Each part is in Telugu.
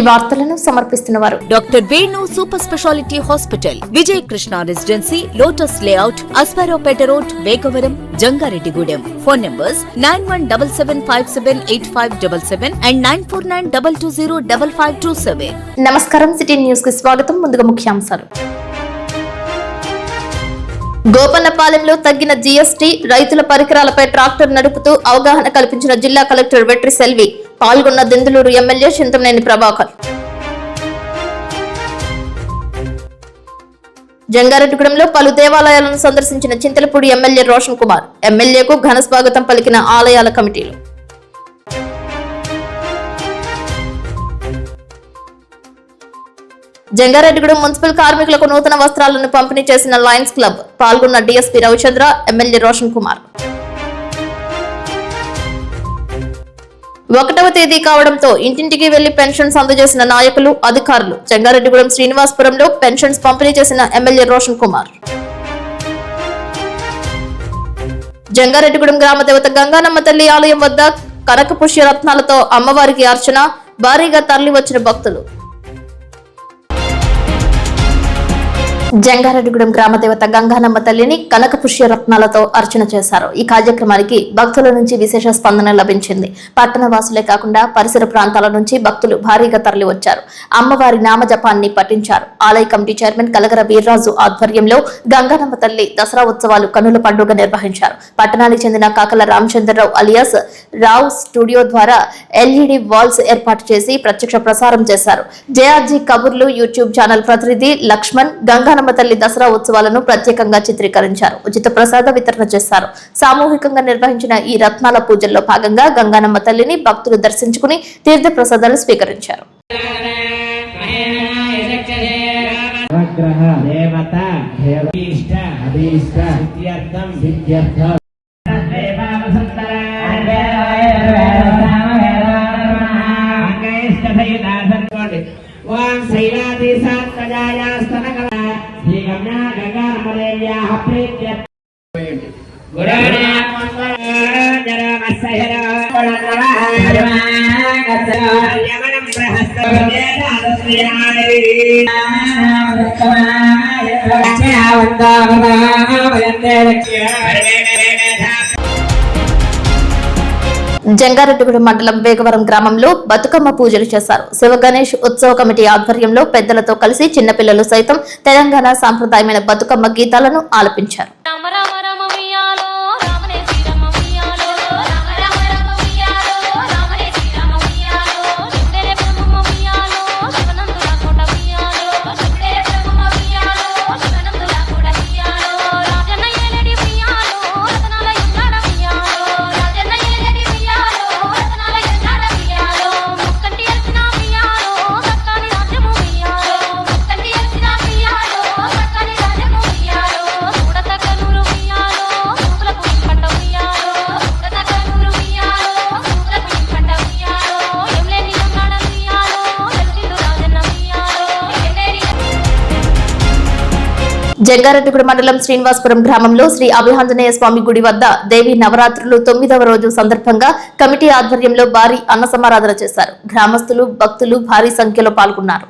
వార్తలను సమర్పిస్తున్నవారు doctor Venu super speciality hospital, Vijay Krishna residency, lotus layout, Aswaraopeta road, Vegavaram, Jangareddygudem. Phone numbers 9177578577 and 9492205527. నమస్కారం. సిటీ న్యూస్ కి స్వాగతం. ముందుగా ముఖ్యాంశాలు. గోపన్నపాలెంలో తగ్గిన జీఎస్టీ, రైతుల పరికరాలపై ట్రాక్టర్ నడుపుతూ అవగాహన కల్పించిన జిల్లా కలెక్టర్ వెట్రి సెల్వి. పాల్గొన్న దెందులూరు ఎమ్మెల్యే చింతమనేని ప్రభాకర్. జంగారెడ్డిగూడెంలో పలు దేవాలయాలను సందర్శించిన చింతలపూడి ఎమ్మెల్యే రోషన్ కుమార్. ఎమ్మెల్యేకు ఘన స్వాగతం పలికిన ఆలయాల కమిటీలు. జంగారెడ్డిగూడెం మున్సిపల్ కార్మికులకు నూతన వస్త్రాలను పంపిణీ చేసిన లయన్స్ క్లబ్. పాల్గొన్న డీఎస్పీ రవిచంద్ర, ఎమ్మెల్యే రోషన్ కుమార్. 1వ తేదీ కావడంతో ఇంటింటికి వెళ్లి పెన్షన్స్ అందజేసిన నాయకులు, అధికారులు. జంగారెడ్డిగూడెం శ్రీనివాసపురంలో పెన్షన్స్ పంపిణీ చేసిన ఎమ్మెల్యే రోషన్ కుమార్. జంగారెడ్డిగూడెం గ్రామ దేవత గంగానమ్మ తల్లి ఆలయం వద్ద కనక పుష్య రత్నాలతో అమ్మవారికి అర్చన. భారీగా తరలి వచ్చిన భక్తులు. జంగారెడ్డిగూడెం గ్రామ దేవత గంగానమ్మ తల్లిని కనక పుష్య రత్నాలతో అర్చన చేశారు. ఈ కార్యక్రమానికి భక్తుల నుంచి విశేష స్పందన లభించింది. పట్టణ వాసులే కాకుండా పరిసర ప్రాంతాల నుంచి భక్తులు భారీగా తరలి వచ్చారు. అమ్మవారి నామజపాన్ని పఠించారు. ఆలయ కమిటీ చైర్మన్ కలగర వీర్రాజు ఆధ్వర్యంలో గంగానమ్మ తల్లి దసరా ఉత్సవాలు కన్నుల పండుగ నిర్వహించారు. పట్టణానికి చెందిన కాకల రామచంద్రరావు అలియాస్ రావు స్టూడియో ద్వారా ఎల్ఈడి వాల్స్ ఏర్పాటు చేసి ప్రత్యక్ష ప్రసారం చేశారు. జేఆర్జీ కబుర్లు యూట్యూబ్ ఛానల్ ప్రతినిధి లక్ష్మణ్ గంగానమ్మ తల్లి దసరా ఉత్సవాలను ప్రత్యేకంగా చిత్రీకరించారు. ఉచిత ప్రసాద వితరణ చేశారు. సామూహికంగా నిర్వహించిన ఈ రత్నాల పూజల్లో భాగంగా గంగానమ్మ తల్లిని భక్తులు దర్శించుకుని తీర్థ ప్రసాదాలు స్వీకరించారు. జంగారెడ్డిగూడెం మండలం వేగవరం గ్రామంలో బతుకమ్మ పూజలు చేశారు. శివ గణేష్ ఉత్సవ కమిటీ ఆధ్వర్యంలో పెద్దలతో కలిసి చిన్నపిల్లలు సైతం తెలంగాణ సాంప్రదాయమైన బతుకమ్మ గీతాలను ఆలపించారు. జంగారెడ్డిగూడెం మండలం శ్రీనివాసపురం గ్రామంలో శ్రీ అభయాంజనేయ స్వామి గుడి వద్ద దేవి నవరాత్రులు 9వ రోజు సందర్భంగా కమిటీ ఆధ్వర్యంలో భారీ అన్న సమారాధన చేశారు. గ్రామస్తులు, భక్తులు భారీ సంఖ్యలో పాల్గొన్నారు.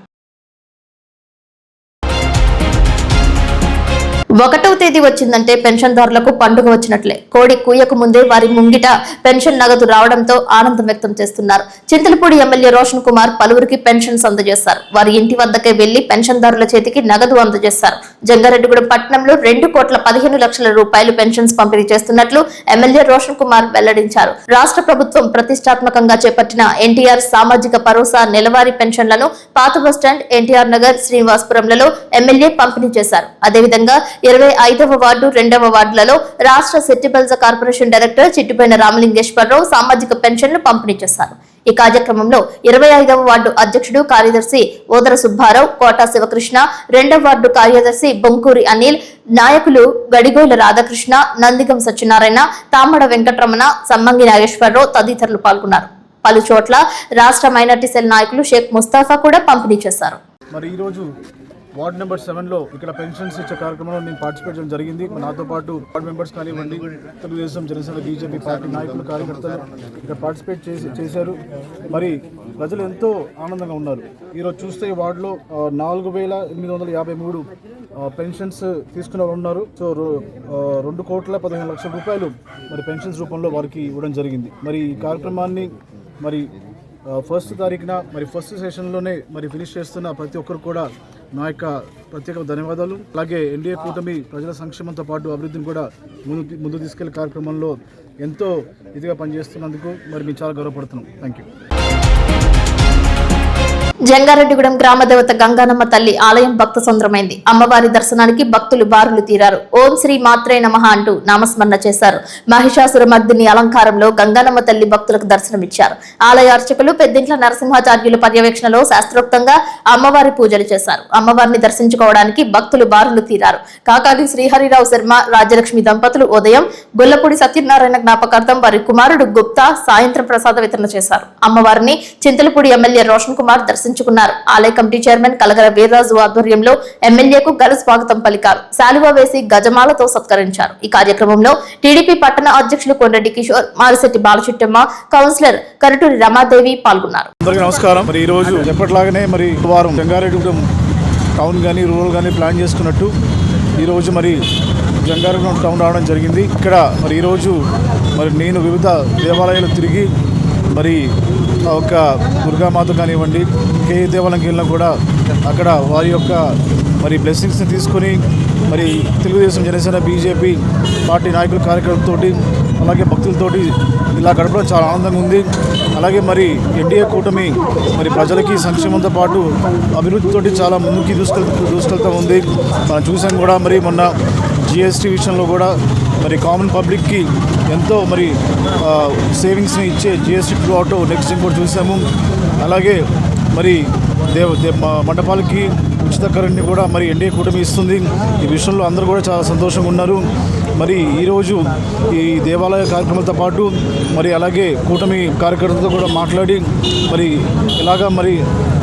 1వ తేదీ వచ్చిందంటే పెన్షన్దారులకు పండుగ వచ్చినట్లే. కోడి కూయకు ముందే వారి ముంగిట పెన్షన్ నగదు రావడంతో ఆనందం వ్యక్తం చేస్తున్నారు. చింతలపూడి ఎమ్మెల్యే రోషన్ కుమార్ పలువురికి పెన్షన్స్ అందజేశారు. వారి ఇంటి వద్దకే వెళ్లి పెన్షన్దారుల చేతికి నగదు అందజేశారు. జంగారెడ్డిగూడెం పట్టణంలో 2,15,00,000 రూపాయలు పెన్షన్స్ పంపిణీ చేస్తున్నట్లు ఎమ్మెల్యే రోషన్ కుమార్ వెల్లడించారు. రాష్ట్ర ప్రభుత్వం ప్రతిష్టాత్మకంగా చేపట్టిన ఎన్టీఆర్ సామాజిక భరోసా నెలవారీ పెన్షన్లను పాత బస్టాండ్, ఎన్టీఆర్ నగర్, శ్రీనివాసపురంలలో ఎమ్మెల్యే పంపిణీ చేశారు. అదేవిధంగా 25వ వార్డు, 2వ వార్డులలో రాష్ట్ర సెట్టిబల్జ కార్పొరేషన్ డైరెక్టర్ చిట్టిపోయిన రామలింగేశ్వరరావు సామాజిక పెన్షన్లు పంపిణీ చేశారు. ఈ కార్యక్రమంలో 25వ వార్డు అధ్యక్షుడు, కార్యదర్శి ఓదర సుబ్బారావు, కోటా శివకృష్ణ, 2వ వార్డు కార్యదర్శి బొంకూరి అనిల్, నాయకులు గడిగోయిల రాధాకృష్ణ, నందిగం సత్యనారాయణ, తామడ వెంకటరమణ, సమ్మంగి నాగేశ్వరరావు తదితరులు పాల్గొన్నారు. పలు చోట్ల రాష్ట్ర మైనార్టీ సెల్ నాయకులు షేక్ ముస్తాఫా కూడా పంపిణీ చేశారు. మరి ఈరోజు వార్డ్ నెంబర్ 7లో ఇక్కడ పెన్షన్స్ ఇచ్చే కార్యక్రమంలో నేను పార్టిసిపేట్ చేయడం జరిగింది. నాతో పాటు వార్డ్ మెంబర్స్ కానివ్వండి, తెలుగుదేశం, జనసేన, బీజేపీ పార్టీ నాయకులు, కార్యకర్తలు ఇక్కడ పార్టిసిపేట్ చేశారు. మరి ప్రజలు ఎంతో ఆనందంగా ఉన్నారు. ఈరోజు చూస్తే ఈ వార్డులో 4,853 పెన్షన్స్ తీసుకున్న వాళ్ళు ఉన్నారు. సో 2,15,00,000 రూపాయలు మరి పెన్షన్స్ రూపంలో వారికి ఇవ్వడం జరిగింది. మరి ఈ కార్యక్రమాన్ని మరి 1st తారీఖున మరి ఫస్ట్ సెషన్లోనే మరి ఫినిష్ చేస్తున్న ప్రతి ఒక్కరు కూడా నా యొక్క ప్రత్యేక ధన్యవాదాలు. అలాగే ఎన్డీఏ కూటమి ప్రజల సంక్షేమంతో పాటు అభివృద్ధిని కూడా ముందు తీసుకెళ్లే కార్యక్రమంలో ఎంతో ఇదిగా పనిచేస్తున్నందుకు మరి మేము చాలా గర్వపడుతున్నాం. Thank you. జంగారెడ్డిగూడెం గ్రామదేవత గంగానమ్మ తల్లి ఆలయం భక్త సంద్రమైంది. అమ్మవారి దర్శనానికి భక్తులు బారులు తీరారు. ఓం శ్రీ మాత్రే నమః అంటూ నామస్మరణ చేశారు. మహిషాసుర మర్దిని అలంకారంలో గంగానమ్మ తల్లి భక్తులకు దర్శనమిచ్చారు. ఆలయ అర్చకులు పెద్దింట్ల నరసింహాచార్యుల పర్యవేక్షణలో శాస్త్రోక్తంగా అమ్మవారి పూజలు చేశారు. అమ్మవారిని దర్శించుకోవడానికి భక్తులు బారులు తీరారు. కాకాని శ్రీహరిరావు శర్మ, రాజ్యలక్ష్మి దంపతులు ఉదయం గొల్లపూడి సత్యనారాయణ జ్ఞాపకార్థం వారి కుమారుడు గుప్తా సాయంత్రం ప్రసాద వితరణ చేశారు. అమ్మవారిని చింతలపూడి ఎమ్మెల్యే రోషన్ కుమార్ దర్శించుకున్నారు. ఆలయ కమిటీ చైర్మన్ కలగర వీర్రాజు ఆధ్వర్యంలో ఎమ్మెల్యేకు ఘన స్వాగతం పలికారు. శాలువా వేసి గజమాలతో సత్కరించారు. ఈ కార్యక్రమంలో టీడీపీ పట్టణ అధ్యక్షులు కొండరెడ్డి కిషోర్, మారిశెట్టి బాలచిట్టమ్మ, కౌన్సిలర్ కరటూరి రమాదేవి పాల్గొన్నారు. అందరికీ నమస్కారం. మరి ఈ రోజు ఎప్పటిలాగానే మరి వారం జంగారెడ్డిగూడెం టౌన్ కానీ రూరల్ కానీ ప్లాన్ చేసుకున్నట్టు ఈరోజు మరి జంగారెడ్డిగూడెం టౌన్ రావడం జరిగింది. ఇక్కడ మరి ఈరోజు మరి నేను వివిధ దేవాలయాలు తిరిగి మరి ఒక దుర్గామాత కానివ్వండి, ఏ దేవాలయంకి వెళ్ళినా కూడా అక్కడ వారి యొక్క మరి బ్లెస్సింగ్స్ని తీసుకొని మరి తెలుగుదేశం, జనసేన, బీజేపీ పార్టీ నాయకుల, కార్యకర్తలతోటి అలాగే భక్తులతోటి ఇలా గడపడం చాలా ఆనందంగా ఉంది. అలాగే మరి ఎన్డీఏ కూటమి మరి ప్రజలకి సంక్షేమంతో పాటు అభివృద్ధితోటి చాలా ముందుకి దూసుకెళ్తూ ఉంది. మనం చూసాం కూడా మరి మొన్న జిఎస్టీ విషయంలో కూడా మరి కామన్ పబ్లిక్కి ఎంతో మరి సేవింగ్స్ని ఇచ్చే జిఎస్టీ 2 ఆటో నెక్స్ట్ ఇంకోటి చూసాము. అలాగే మరి మండపాలకి ఉచిత కరెంట్ని కూడా మరి ఎన్డీఏ కూటమి ఇస్తుంది. ఈ విషయంలో అందరూ కూడా చాలా సంతోషంగా ఉన్నారు. మరి ఈరోజు ఈ దేవాలయ కార్యక్రమాలతో పాటు మరి అలాగే కూటమి కార్యకర్తలతో కూడా మాట్లాడి మరి ఇలాగా మరి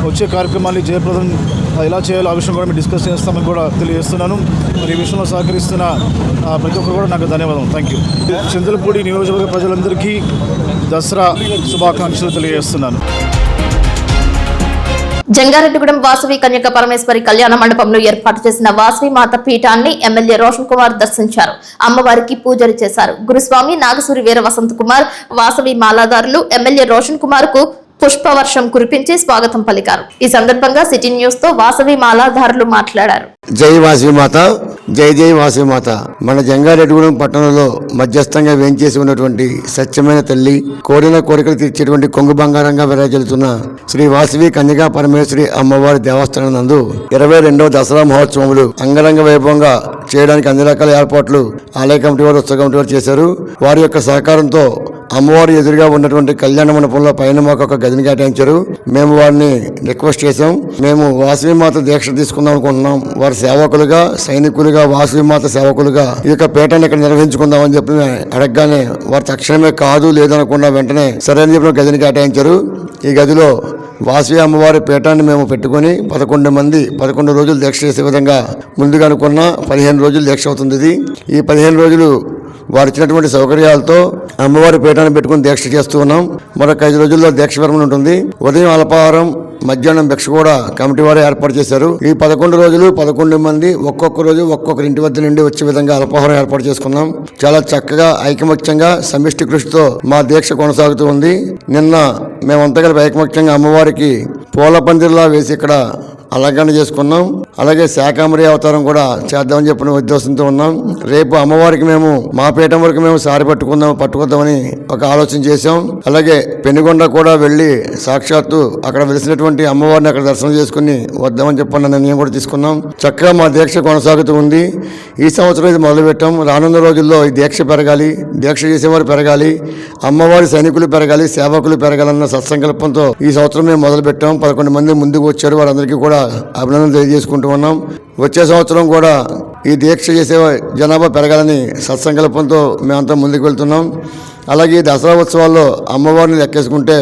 వచ్చే కార్యక్రమాన్ని జయప్రదం ఎలా చేయాలో ఆ విషయం కూడా మేము డిస్కస్ చేస్తామని కూడా తెలియజేస్తున్నాను. మరి ఈ విషయంలో సహకరిస్తున్న ప్రతి ఒక్కరు కూడా నాకు ధన్యవాదం. Thank you. చింతలపూడి నియోజకవర్గ ప్రజలందరికీ దసరా శుభాకాంక్షలు తెలియజేస్తున్నాను. జంగారెడ్డిగూడెం వాసవి కన్యక పరమేశ్వరి కళ్యాణ మండపంలో ఏర్పాటు చేసిన వాసవి మాత పీఠాన్ని ఎమ్మెల్యే రోషన్ కుమార్ దర్శించారు. అమ్మవారికి పూజలు చేశారు. గురుస్వామి నాగసూరి వీర వసంత్ కుమార్, వాసవి మాలాదారులు ఎమ్మెల్యే రోషన్ కుమార్ కు పుష్పవర్షం కురిపించి స్వాగతం పలికారు. ఈ సందర్భంగా సిటీ న్యూస్ తో వాసవి మాలాధారులు మాట్లాడారు. జై వాసవి మాత, జై జై వాసవి మాత. మన జంగారెడ్డిగూడెం పట్టణంలో మధ్యస్థంగా వేంచేసి ఉన్నటువంటి సత్యమైన తల్లి, కోరిన కోరికలు తీర్చేటువంటి కొంగు బంగారంగా విరాజిల్లుతున్న శ్రీ వాసవి కన్యకా పరమేశ్వరి అమ్మవారి దేవస్థానం నందు 22వ దసరా మహోత్సవములు అంగరంగ వైభవంగా చేయడానికి అన్ని రకాల ఏర్పాట్లు ఆలయ కమిటీ వారు, ఉత్సవ కమిటీ వారు చేశారు. వారి యొక్క సహకారంతో అమ్మవారు ఎదురుగా ఉన్నటువంటి కళ్యాణ మండపంలో పైన మాకు ఒక గదిని కేటాయించారు. మేము వారిని రిక్వెస్ట్ చేశాం. మేము వాసవి మాత దీక్ష తీసుకుందాం అనుకుంటున్నాం. వారి సేవకులుగా, సైనికులుగా, వాసవి మాత సేవకులుగా ఈ యొక్క పీఠాన్ని ఇక్కడ నిర్వహించుకుందామని చెప్పి అడగగానే వారు తక్షణమే కాదు లేదనకుండా వెంటనే సరైన చెప్పిన గదిని కేటాయించారు. ఈ గదిలో వాసవి అమ్మవారి పీఠాన్ని మేము పెట్టుకుని 11 రోజులు దీక్ష చేసే విధంగా ముందుగా అనుకున్న 15 రోజులు దీక్ష అవుతుంది. ఈ 15 రోజులు వారు ఇచ్చినటువంటి సౌకర్యాలతో అమ్మవారి పీఠాన్ని పెట్టుకుని దీక్ష చేస్తూ ఉన్నాం. మరొక 5 రోజుల్లో దీక్ష విరమణ ఉంటుంది. ఉదయం అల్పాహారం, మధ్యాహ్నం భిక్ష కూడా కమిటీ వారు ఏర్పాటు చేశారు. ఈ 11 రోజులు 11 మంది ఒక్కొక్క రోజు ఒక్కొక్కరి ఇంటి వద్ద నుండి వచ్చే విధంగా అల్పాహారం ఏర్పాటు చేసుకున్నాం. చాలా చక్కగా ఐకమత్యంగా సమిష్టి కృషితో మా దీక్ష కొనసాగుతూ ఉంది. నిన్న మేమంతా కలిపి ఐకమత్యంగా అమ్మవారికి పూల పందిరిలా వేసి ఇక్కడ అలంకరణ చేసుకున్నాం. అలాగే శాకాంబరి అవతారం కూడా చేద్దామని చెప్పిన ఉద్దేశంతో ఉన్నాం. రేపు అమ్మవారికి మేము మా పీఠం వరకు మేము సారి పట్టుకుందామని ఒక ఆలోచన చేశాం. అలాగే పెనుగొండ కూడా వెళ్ళి సాక్షాత్తు అక్కడ వెలిసినటువంటి అమ్మవారిని అక్కడ దర్శనం చేసుకుని వద్దామని చెప్పిన నిర్ణయం కూడా తీసుకున్నాం. చక్కగా మా దీక్ష కొనసాగుతూ ఉంది. ఈ సంవత్సరం ఇది మొదలుపెట్టాం. రానున్న రోజుల్లో ఈ దీక్ష పెరగాలి, దీక్ష చేసేవారు పెరగాలి, అమ్మవారి సైనికులు పెరగాలి, సేవకులు పెరగాలన్న సత్సంకల్పంతో ఈ సంవత్సరం మేము మొదలుపెట్టాం. 11 మంది ముందుకు వచ్చారు. వారందరికీ కూడా అభినందనలు తెలియజేసుకుంటూ ఉన్నాం. వచ్చే సంవత్సరం కూడా ఈ దీక్ష చేసే జనాభా పెరగాలని సత్సంకల్పంతో మేమంతా ముందుకు వెళ్తున్నాం. అలాగే దసరా ఉత్సవాల్లో అమ్మవారిని లెక్కేసుకుంటే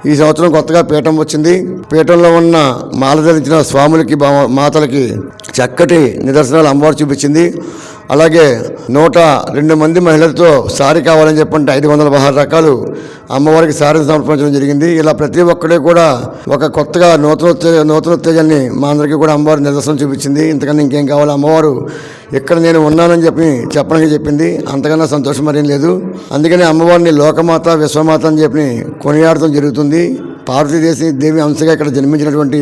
ఈ సంవత్సరం కొత్తగా పీఠం వచ్చింది. పీఠంలో ఉన్న మాల ధరించిన స్వాములకి మాతలకి చక్కటి నిదర్శనాలు అమ్మవారు చూపించింది. అలాగే 102 మంది మహిళలతో సారీ కావాలని చెప్పంటే 516 రకాలు అమ్మవారికి సారీని సమర్పించడం జరిగింది. ఇలా ప్రతి ఒక్కడే కూడా ఒక కొత్తగా నూతనోత్తేజాన్ని మా అందరికీ కూడా అమ్మవారు నిదర్శనం చూపించింది. ఇంతకన్నా ఇంకేం కావాలి, అమ్మవారు ఇక్కడ నేను ఉన్నానని చెప్పడానికి చెప్పింది. అంతకన్నా సంతోషం మరేం లేదు. అందుకని అమ్మవారిని లోకమాత విశ్వమాత అని చెప్పి కొనియాడటం జరుగుతుంది. పార్వతీదేవి అంశగా ఇక్కడ జన్మించినటువంటి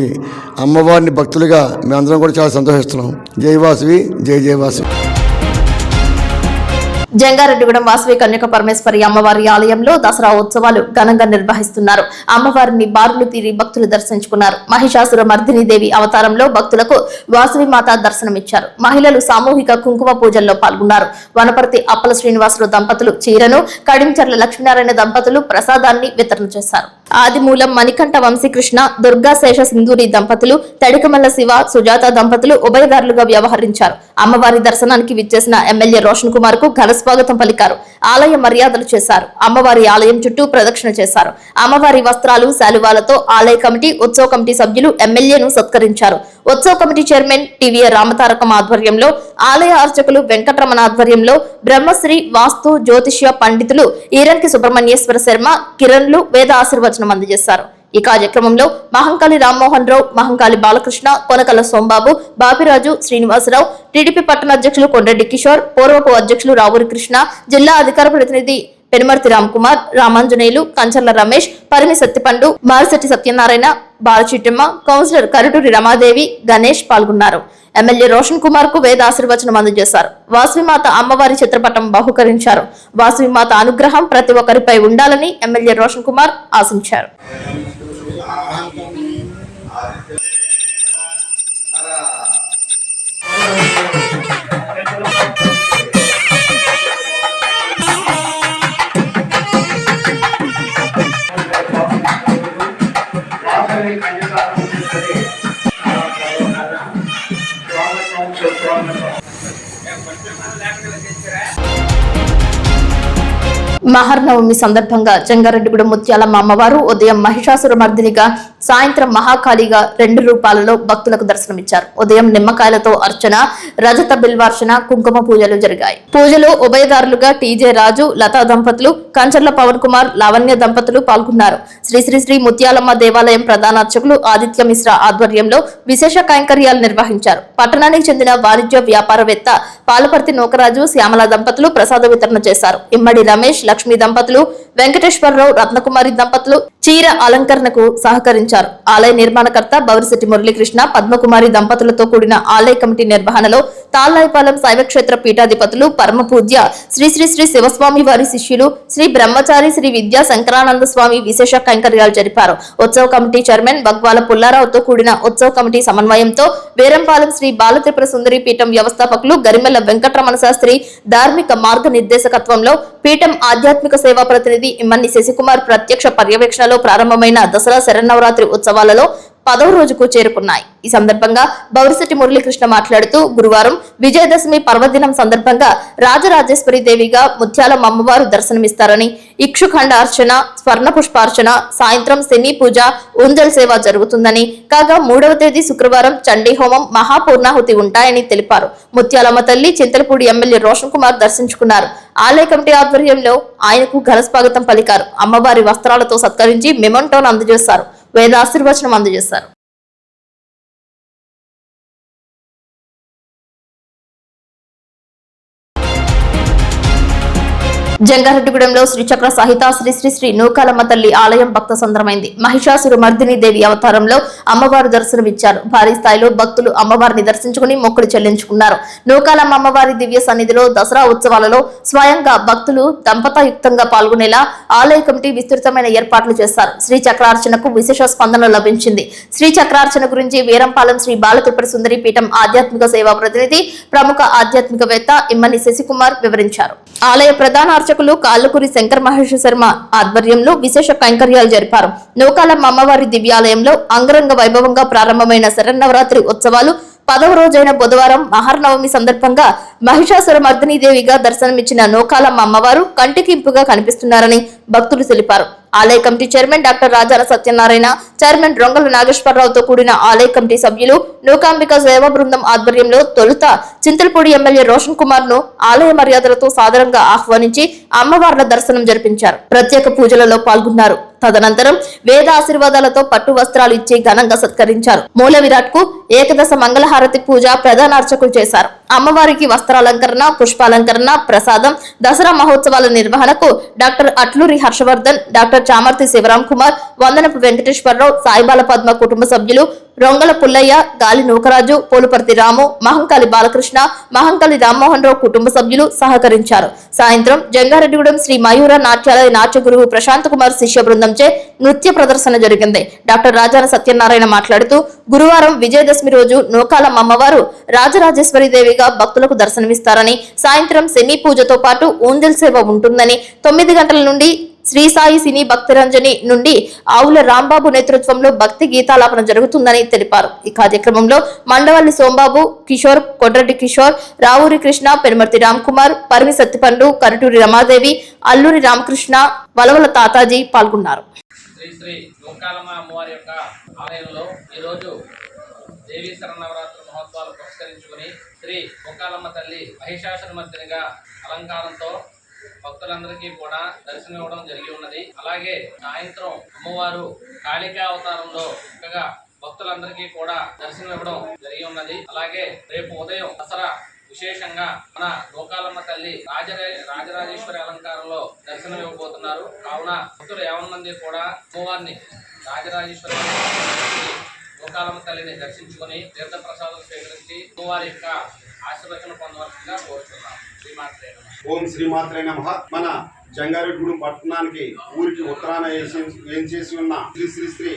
అమ్మవారిని భక్తులుగా మేమందరం కూడా చాలా సంతోషిస్తున్నాం. జై వాసవి, జై జై వాసవి. జంగారెడ్డిగూడెం వాసవి కన్యక పరమేశ్వరి అమ్మవారి ఆలయంలో దసరా ఉత్సవాలు ఘనంగా నిర్వహిస్తున్నారు. అమ్మవారిని బారులు తీరి భక్తులు దర్శించుకున్నారు. మహిషాసుర మర్దిని దేవి అవతారంలో భక్తులకు వాసవి మాత దర్శనమిచ్చారు. మహిళలు సామూహిక కుంకుమ పూజల్లో పాల్గొన్నారు. వనపర్తి అప్పల శ్రీనివాసులు దంపతులు చీరను, కడించర్ల లక్ష్మీనారాయణ దంపతులు ప్రసాదాన్ని వితరణ చేశారు. ఆదిమూలం మణికంఠ వంశీకృష్ణ, దుర్గా శేష సింధూరి దంపతులు, తడికమల్ల శివ, సుజాత దంపతులు ఉభయదారులుగా వ్యవహరించారు. అమ్మవారి దర్శనానికి విచ్చేసిన ఎమ్మెల్యే రోషన్ కుమార్ కు ఘన స్వాగతం పలికారు. ఆలయ మర్యాదలు చేశారు. అమ్మవారి ఆలయం చుట్టూ ప్రదక్షిణ చేశారు. అమ్మవారి వస్త్రాలు, శాలువాలతో ఆలయ కమిటీ, ఉత్సవ కమిటీ సభ్యులు ఎమ్మెల్యేను సత్కరించారు. ఉత్సవ కమిటీ చైర్మన్ టీవీఆర్ రామతారకం ఆధ్వర్యంలో, ఆలయ అర్చకులు వెంకటరమణ ఆధ్వర్యంలో బ్రహ్మశ్రీ వాస్తు జ్యోతిష్య పండితులు ఈరంకి సుబ్రహ్మణ్యేశ్వర శర్మ, కిరణ్లు వేద ఆశీర్వచనం అందజేశారు. ఈ కార్యక్రమంలో మహంకాళి రామ్మోహన్ రావు, మహంకాళి బాలకృష్ణ, కొనకల సోంబాబు, బాపిరాజు, శ్రీనివాసరావు, టీడీపీ పట్టణ అధ్యక్షులు కొండరెడ్డి కిషోర్, పూర్వపు అధ్యక్షులు రావూరి కృష్ణ, జిల్లా అధికార ప్రతినిధి పెనుమర్తి రామ్కుమార్, రామాంజనేయులు, కంచర్ల రమేష్, పరిమి సత్తిపండు, మారిశెట్టి సత్యనారాయణ, బాలచిట్టమ్మ, కౌన్సిలర్ కరుటూరి రమాదేవి, గణేష్ పాల్గొన్నారు. ఎమ్మెల్యే రోషన్ కుమార్ కు వేద ఆశీర్వచనం అందజేశారు. వాసవిమాత అమ్మవారి చిత్రపటం బహుకరించారు. వాసవిమాత అనుగ్రహం ప్రతి ఒక్కరిపై ఉండాలని ఎమ్మెల్యే రోషన్ కుమార్ ఆశించారు. మహర్నవమి సందర్భంగా జంగారెడ్డిగూడెం ముత్యాలమ్మ అమ్మవారు ఉదయం మహిషాసుర మర్దినిగా, సాయంత్రం మహాకాళిగా 2 రూపాలలో భక్తులకు దర్శనమిచ్చారు. ఉదయం నిమ్మకాయలతో అర్చన, రజత బిల్వార్చన, కుంకుమ పూజలు జరిగాయి. పూజలో ఉభయదారులుగా టీజే రాజు, లతా దంపతులు, కంచర్ల పవన్ కుమార్, లావణ్య దంపతులు పాల్గొన్నారు. శ్రీ శ్రీ శ్రీ ముత్యాలమ్మ దేవాలయం ప్రధాన అర్చకులు ఆదిత్య మిశ్రా ఆధ్వర్యంలో విశేష కైంకర్యాలు నిర్వహించారు. పట్టణానికి చెందిన వాణిజ్య వ్యాపారవేత్త పాలపర్తి నోకరాజు, శ్యామల దంపతులు ప్రసాద వితరణ చేశారు. ఇమ్మడి రమేష్, లక్ష్మీ దంపతులు, వెంకటేశ్వరరావు, రత్నకుమారి దంపతులు చీర అలంకరణకు సహకరించారు. ఆలయ నిర్మాణకర్త బవరిశెట్టి మురళీకృష్ణ, పద్మకుమారి దంపతులతో కూడిన ఆలయ కమిటీ నిర్వహణలో తాళ్లాయిపాలెం శైవక్షేత్ర పీఠాధిపతులు, పరమ పూజ్య శ్రీ శ్రీ శ్రీ శివస్వామి వారి శిష్యులు శ్రీ బ్రహ్మచారి శ్రీ విద్యా శంకరానంద స్వామి విశేష కైంకర్యాలు జరిపారు. ఉత్సవ కమిటీ చైర్మన్ బగ్వాల పుల్లారావుతో కూడిన ఉత్సవ కమిటీ సమన్వయంతో వేరంపాలెం శ్రీ బాలత్రిపుర సుందరి పీఠం వ్యవస్థాపకులు గరిమెల్ల వెంకటరమణ శాస్త్రి ధార్మిక మార్గ నిర్దేశకత్వంలో పీఠం ఆధ్యాత్మిక సేవా ప్రతినిధి ఇమ్మన్ని శశికుమార్ ప్రత్యక్ష పర్యవేక్షణలో ప్రారంభమైన దసరా శరన్నవరాత్రి ఉత్సవాలలో 10వ రోజుకు చేరుకున్నాయి. ఈ సందర్భంగా బౌరిశెట్టి మురళీకృష్ణ మాట్లాడుతూ, గురువారం విజయదశమి పర్వదినం సందర్భంగా రాజరాజేశ్వరి దేవిగా ముత్యాలమ్మ అమ్మవారు దర్శనమిస్తారని, ఇక్షుఖండ అర్చన, స్వర్ణ పుష్పార్చన, సాయంత్రం శని పూజ, ఉంజల్ సేవ జరుగుతుందని, కాగా 3వ తేదీ శుక్రవారం చండీ హోమం, మహాపూర్ణాహుతి ఉంటాయని తెలిపారు. ముత్యాలమ్మ తల్లి చింతలపూడి ఎమ్మెల్యే రోషన్ కుమార్ దర్శించుకున్నారు. ఆలయ కమిటీ ఆధ్వర్యంలో ఆయనకు ఘన స్వాగతం పలికారు. అమ్మవారి వస్త్రాలతో సత్కరించి మెమోంటోను అందజేశారు. వేద ఆశీర్వచనం అందజేశారు. జంగారెడ్డిగూడెంలో శ్రీచక్ర సహిత శ్రీ శ్రీ శ్రీ నూకాలమ్మ తల్లి ఆలయం భక్త సంద్రమైంది. మహిషాసుర మర్దిని దేవి అవతారంలో అమ్మవారు దర్శనమిచ్చారు. భారీ స్థాయిలో భక్తులు అమ్మవారిని దర్శించుకుని మొక్కులు చెల్లించుకున్నారు. నూకాలమ్మ అమ్మవారి దివ్య సన్నిధిలో దసరా ఉత్సవాలలో స్వయంగా భక్తులు దంపతాయుక్తంగా పాల్గొనేలా ఆలయ కమిటీ విస్తృతమైన ఏర్పాట్లు చేశారు. శ్రీ చక్రార్చనకు విశేష స్పందన లభించింది. శ్రీ చక్రార్చన గురించి వీరంపాలెం శ్రీ బాలత్రిపుర సుందరి పీఠం ఆధ్యాత్మిక సేవా ప్రతినిధి, ప్రముఖ ఆధ్యాత్మికవేత్త ఇమ్మని శశికుమార్ వివరించారు. ఆలయ ప్రధాన అర్చకులు కాళ్ళకూరి శంకర్ మహేష్ శర్మ ఆధ్వర్యంలో విశేష కైంకర్యాలు జరిపారు. నూకాలమ్మ అమ్మవారి దివ్యాలయంలో అంగరంగ వైభవంగా ప్రారంభమైన శరన్నవరాత్రి ఉత్సవాలు 10వ రోజైన బుధవారం మహర్నవమి సందర్భంగా మహిషాసుర మర్దినీదేవిగా దర్శనమిచ్చిన నూకాలమ్మ అమ్మవారు కంటికింపుగా కనిపిస్తున్నారని భక్తులు తెలిపారు. ఆలయ committee chairman doctor Rajala Satyanarayana, chairman Rongala నాగేశ్వరరావుతో కూడిన ఆలయ కమిటీ సభ్యులు, నూకాంబిక సేవా బృందం ఆధ్వర్యంలో తొలుత చింతలపూడి ఎమ్మెల్యే రోషన్ కుమార్ ను ఆలయ మర్యాదలతో సాదరంగా ఆహ్వానించి అమ్మవార్ల దర్శనం జరిపించారు. ప్రత్యేక పూజలలో పాల్గొన్నారు. తదనంతరం వేద ఆశీర్వాదాలతో పట్టు వస్త్రాలు ఇచ్చి ఘనంగా సత్కరించారు. మూల విరాట్ కు ఏకదశ మంగళహారతి పూజ ప్రధాన అర్చకులు చేశారు. అమ్మవారికి వస్త్రాలంకరణ, పుష్పాలంకరణ, ప్రసాదం, దసరా మహోత్సవాల నిర్వహణకు డాక్టర్ అట్లూరి హర్షవర్ధన్, డాక్టర్ చామర్తి శివరాం కుమార్, వందనపు వెంకటేశ్వరరావు, సాయిబాల పద్మ కుటుంబ సభ్యులు, రొంగల పుల్లయ్య, గాలి నూకరాజు, పోలుపర్తి రాము, మహంకాళి బాలకృష్ణ, మహంకాళి రామ్మోహన్ రావు కుటుంబ సభ్యులు సహకరించారు. సాయంత్రం జంగారెడ్డిగూడెం శ్రీ మయూర నాట్యాలయ నాట్య గురువు ప్రశాంత్ కుమార్ శిష్య బృందంచే నృత్య ప్రదర్శన జరిగింది. డాక్టర్ రాజాన సత్యనారాయణ మాట్లాడుతూ, గురువారం విజయదశమి రోజు నూకాలమ్మ అమ్మవారు రాజరాజేశ్వరి దేవిగా భక్తులకు దర్శనమిస్తారని, సాయంత్రం శని పూజతో పాటు ఊంజల్ సేవ ఉంటుందని, 9 గంటల నుండి శ్రీ సాయి సినీ భక్తిరంజని నుండి ఆవుల రాంబాబు నేతృత్వంలో భక్తి గీతాలాపన జరుగుతుందని తెలిపారు. ఈ కార్యక్రమంలో మండవల్లి సోంబాబు, కిషోర్, కొడ్రెడ్డి కిషోర్, రావూరి కృష్ణ, పెనుమర్తి రామ్ కుమార్, పరిమి సత్తిపండు, కరటూరి రమాదేవి, అల్లూరి రామకృష్ణ, వలవల తాతాజీ పాల్గొన్నారు. శ్రీ నూకాలమ్మ అమ్మవారి యొక్క ఆలయంలో ఈరోజు దేవీ శరన్నవరాత్రి మహోత్సవాలు పురస్కరించుకుని శ్రీ నూకాలమ్మ తల్లి మహిషాసురమర్దినిగా అలంకారంతో భక్తులందరికీ కూడా దర్శనం ఇవ్వడం జరిగి ఉన్నది. అలాగే సాయంత్రం అమ్మవారు కాళికా అవతారంలో చక్కగా భక్తులందరికీ కూడా దర్శనం ఇవ్వడం జరిగి ఉన్నది. అలాగే రేపు ఉదయం దసరా విశేషంగా మన నూకాలమ్మ తల్లి రాజరాజేశ్వరి అలంకారంలో దర్శనం ఇవ్వబోతున్నారు. కావున భక్తులు 50 మంది కూడా అమ్మవారిని రాజరాజేశ్వరి నూకాలమ్మ తల్లిని దర్శించుకుని తీర్థ ప్రసాదం స్వీకరించి అమ్మవారి యొక్క ఆశీర్వచనం పొందవలసిందిగా కోరుతున్నాం. ఓం శ్రీమాత్రే నమః. మన జంగారెడ్డిగూడెం పట్టణానికి ఊరికి ఉత్తరాన ఏం చేసి ఉన్న శ్రీ శ్రీ శ్రీ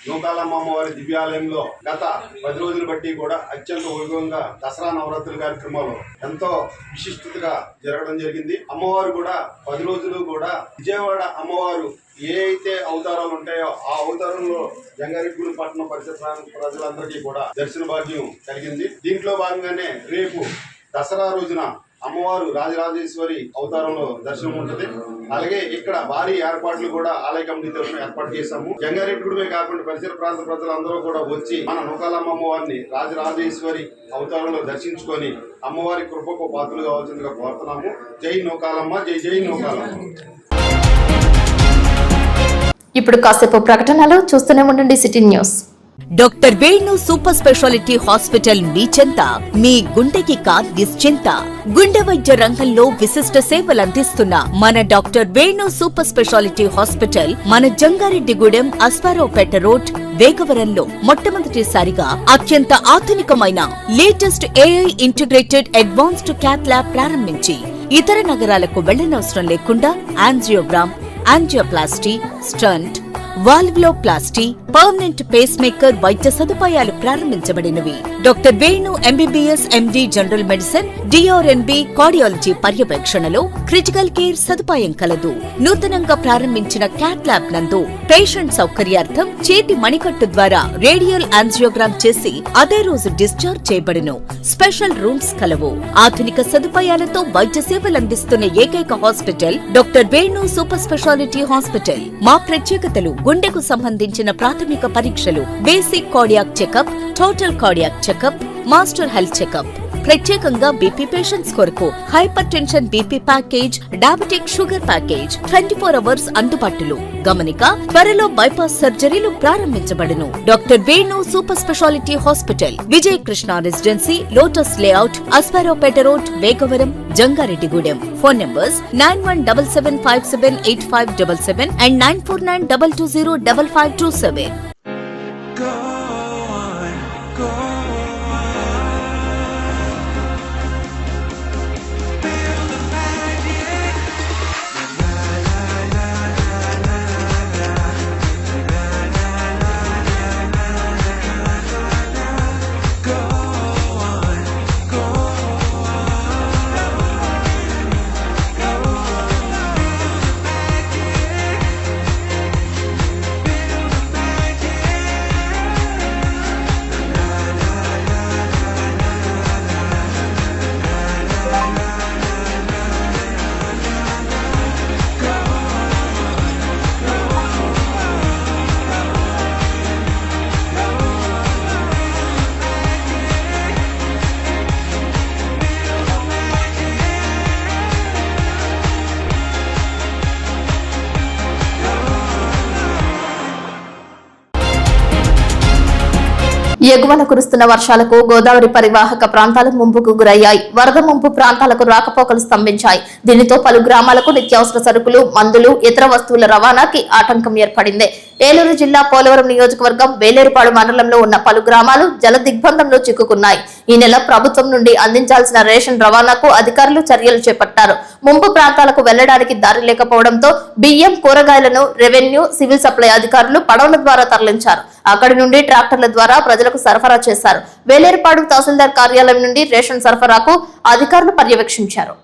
నూకాలమ్మ అమ్మవారి దివ్యాలయంలో గత 10 రోజులు బట్టి కూడా అత్యంత వైభవంగా దసరా నవరాత్రుల కార్యక్రమాలు ఎంతో విశిష్టతగా జరగడం జరిగింది. అమ్మవారు కూడా 10 రోజులు కూడా విజయవాడ అమ్మవారు ఏ అయితే అవతారాలు ఉంటాయో ఆ అవతారంలో జంగారెడ్డిగూడెం పట్టణ పరిసర ప్రజలందరికీ కూడా దర్శన భాగ్యం కలిగింది. దీంట్లో భాగంగానే రేపు దసరా రోజున అమ్మవారు రాజరాజేశ్వరి అవతారంలో దర్శనం ఉంటుంది. అలాగే ఇక్కడ భారీ ఏర్పాట్లు కూడా ఆలయ కమిటీ తరఫున ఏర్పాటు చేశాము. జంగారెడ్డిగూడెమే కాకుండా పరిసర ప్రాంత ప్రజలందరూ కూడా వచ్చి మన నూకాలమ్మ అమ్మవారిని రాజరాజేశ్వరి అవతారంలో దర్శించుకొని అమ్మవారి కృపకు పాత్రలు కావాల్సిందిగా కోరుతున్నాము. జై నూకాలమ్మ, జై జై నూకాలమ్మ. ఇప్పుడు కాసేపు ప్రకటనలు చూస్తూనే ఉండండి city news. Doctor Venu super speciality hospital మీ చెంత. మీ గుండెకి నిశ్చింత. గుండె వైద్య రంగంలో విశిష్ట సేవలు అందిస్తున్న మన doctor Venu super speciality hospital మన జంగారెడ్డిగూడెం అస్పారావుపేట రోడ్ వేగవరంలో మొట్టమొదటిసారిగా అత్యంత ఆధునికమైన latest AI integrated advanced cath lab ప్రారంభించి ఇతర నగరాలకు వెళ్లనవసరం లేకుండా angiogram, angioplasty, stent, valvuloplasty, permanent pacemaker వైద్య సదుపాయాలు ప్రారంభించబడినవి. Doctor Venu MBBS MD general medicine, DrNB cardiology పర్యవేక్షణలో క్రిటికల్ కేర్ సదుపాయం కలదు. నూతనంగా ప్రారంభించిన క్యాట్ ల్యాబ్ నందు పేషెంట్ సౌకర్యార్థం చేతి మణికట్టు ద్వారా రేడియల్ యాంజియోగ్రామ్ చేసి అదే రోజు డిశ్చార్జ్ చేయబడును. స్పెషల్ రూమ్స్ కలవు. ఆధునిక సదుపాయాలతో వైద్య సేవలందిస్తున్న ఏకైక hospital doctor Venu super speciality hospital. మా ప్రత్యేకతలు: గుండెకు సంబంధించిన ప్రాథమిక పరీక్షలు, basic cardiac checkup, total cardiac checkup, master health checkup. ప్రత్యేకంగా బీపీ పేషెంట్స్ కొరకు hypertension BP package, diabetic sugar package 24 hours అందుబాటులో. గమనిక: త్వరలో బైపాస్ సర్జరీలు ప్రారంభించబడును. Doctor Venu super speciality hospital, Vijaya Krishna residency, lotus layout, Aswaraopeta road, Vegavaram, Jangareddygudem. Phone numbers 9177578577 and 9492205527. ఎగువన కురుస్తున్న వర్షాలకు గోదావరి పరివాహక ప్రాంతాలు ముంపుకు గురయ్యాయి. వరద ముంపు ప్రాంతాలకు రాకపోకలు స్తంభించాయి. దీనితో పలు గ్రామాలకు నిత్యావసర సరుకులు, మందులు, ఇతర వస్తువుల రవాణాకి ఆటంకం ఏర్పడింది. ఏలూరు జిల్లా పోలవరం నియోజకవర్గం వేలేరుపాడు మండలంలో ఉన్న పలు గ్రామాలు జల దిగ్బంధంలో చిక్కుకున్నాయి. ఈ నెల ప్రభుత్వం నుండి అందించాల్సిన రేషన్ రవాణాకు అధికారులు చర్యలు చేపట్టారు. ముంపు ప్రాంతాలకు వెళ్లడానికి దారి లేకపోవడంతో బియ్యం, కూరగాయలను రెవెన్యూ, సివిల్ సప్లై అధికారులు పడవల ద్వారా తరలించారు. అక్కడి నుండి ట్రాక్టర్ల ద్వారా ప్రజలకు సరఫరా చేశారు. వేలేరుపాడు తహసీల్దార్ కార్యాలయం నుండి రేషన్ సరఫరాకు అధికారులు పర్యవేక్షించారు.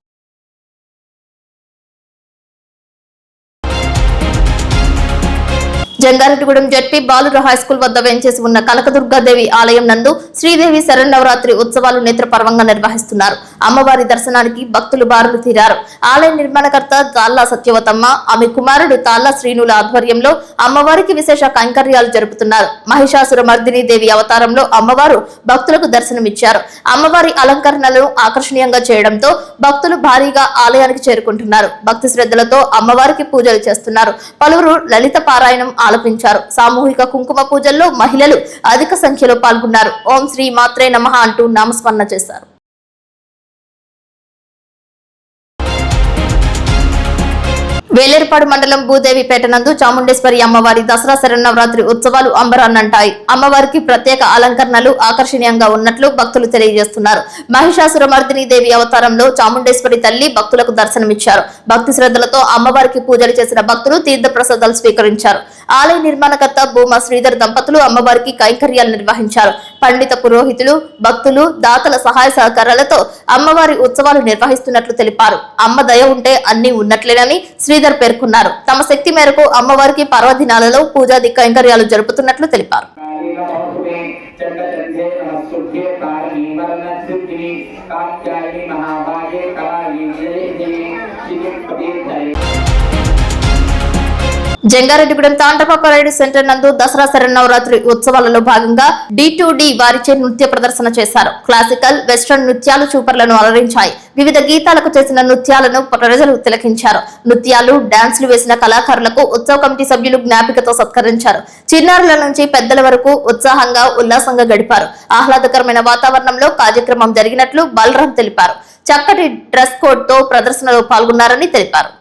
జంగారెడ్డిగూడెం జెడ్పీ బాలుర హైస్కూల్ వద్ద వేంచేసి ఉన్న కనకదుర్గాదేవి ఆలయం నందు శ్రీదేవి శరన్నవరాత్రి ఉత్సవాలు నేత్రపర్వంగా నిర్వహిస్తున్నారు. అమ్మవారి దర్శనానికి భక్తులు బారులు తీరారు. ఆలయ నిర్మాణకర్త తాళ్ల సత్యవతమ్మ, ఆమె కుమారుడు తాళ్ల శ్రీనుల ఆధ్వర్యంలో అమ్మవారికి విశేష కైంకర్యాలు జరుపుతున్నారు. మహిషాసుర మర్దిని దేవి అవతారంలో అమ్మవారు భక్తులకు దర్శనమిచ్చారు. అమ్మవారి అలంకరణలను ఆకర్షణీయంగా చేయడంతో భక్తులు భారీగా ఆలయానికి చేరుకుంటున్నారు. భక్తి శ్రద్ధలతో అమ్మవారికి పూజలు చేస్తున్నారు. పలువురు లలిత పారాయణం ఆలపించారు. సామూహిక కుంకుమ పూజల్లో మహిళలు అధిక సంఖ్యలో పాల్గొన్నారు. ఓం శ్రీ మాత్రే నమః అంటూ నామస్మరణ చేశారు. వేలేరుపాడు మండలం భూదేవిపేట నందు చాముండేశ్వరి అమ్మవారి దసరా శరన్నవరాత్రి ఉత్సవాలు అంబరాన్నంటాయి. అమ్మవారికి ప్రత్యేక అలంకరణలు ఆకర్షణీయంగా ఉన్నట్లు భక్తులు తెలియజేస్తున్నారు. మహిషాసుర మర్దిని దేవి అవతారంలో చాముండేశ్వరి తల్లి భక్తులకు దర్శనమిచ్చారు. భక్తి శ్రద్ధలతో అమ్మవారికి పూజలు చేసిన భక్తులు తీర్థ ప్రసాదాలు స్వీకరించారు. ఆలయ నిర్మాణకర్త భూమా శ్రీధర్ దంపతులు అమ్మవారికి కైంకర్యాలు నిర్వహించారు. పండిత పురోహితులు, భక్తులు, దాతల సహాయ సహకారాలతో అమ్మవారి ఉత్సవాలు నిర్వహిస్తున్నట్లు తెలిపారు. అమ్మ దయ ఉంటే అన్ని ఉన్నట్లేనని శ్రీధర్ పేర్కొన్నారు. తమ శక్తి మేరకు అమ్మవారికి పర్వదినాలలో పూజాది కైంకర్యాలు జరుపుతున్నట్లు తెలిపారు. జంగారెడ్డిగూడెం తాండపాకరాయుడు సెంటర్ నందు దసరా శరన్నవరాత్రి ఉత్సవాలలో భాగంగా D2D వారిచే నృత్య ప్రదర్శన చేశారు. క్లాసికల్, వెస్ట్రన్ నృత్యాలు చూపర్లను అలరించాయి. వివిధ గీతాలకు చేసిన నృత్యాలను ప్రజలు తిలకించారు. నృత్యాలు, డాన్సులు వేసిన కళాకారులకు ఉత్సవ కమిటీ సభ్యులు జ్ఞాపికతో సత్కరించారు. చిన్నారుల నుంచి పెద్దల వరకు ఉత్సాహంగా, ఉల్లాసంగా గడిపారు. ఆహ్లాదకరమైన వాతావరణంలో కార్యక్రమం జరిగినట్లు బలరాం తెలిపారు. చక్కటి డ్రెస్ కోడ్ తో ప్రదర్శనలో పాల్గొన్నారని తెలిపారు.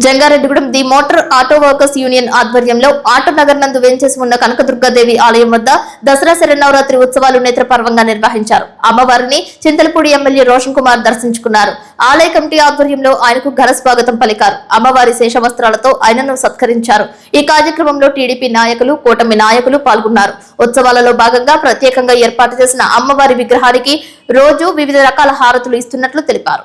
Jangareddygudem the motor auto workers union ఆధ్వర్యంలో ఆటో నగర్ నందు వేంచేసి ఉన్న కనకదుర్గాదేవి ఆలయం వద్ద దసరా శరన్నవరాత్రి ఉత్సవాలు నేత్రపర్వంగా నిర్వహించారు. అమ్మవారిని చింతలపూడి ఎమ్మెల్యే రోషన్ కుమార్ దర్శించుకున్నారు. ఆలయ కమిటీ ఆధ్వర్యంలో ఆయనకు ఘన స్వాగతం పలికారు. అమ్మవారి శేషవస్త్రాలతో ఆయనను సత్కరించారు. ఈ కార్యక్రమంలో టీడీపీ నాయకులు, కూటమి నాయకులు పాల్గొన్నారు. ఉత్సవాలలో భాగంగా ప్రత్యేకంగా ఏర్పాటు చేసిన అమ్మవారి విగ్రహానికి రోజు వివిధ రకాల హారతులు ఇస్తున్నట్లు తెలిపారు.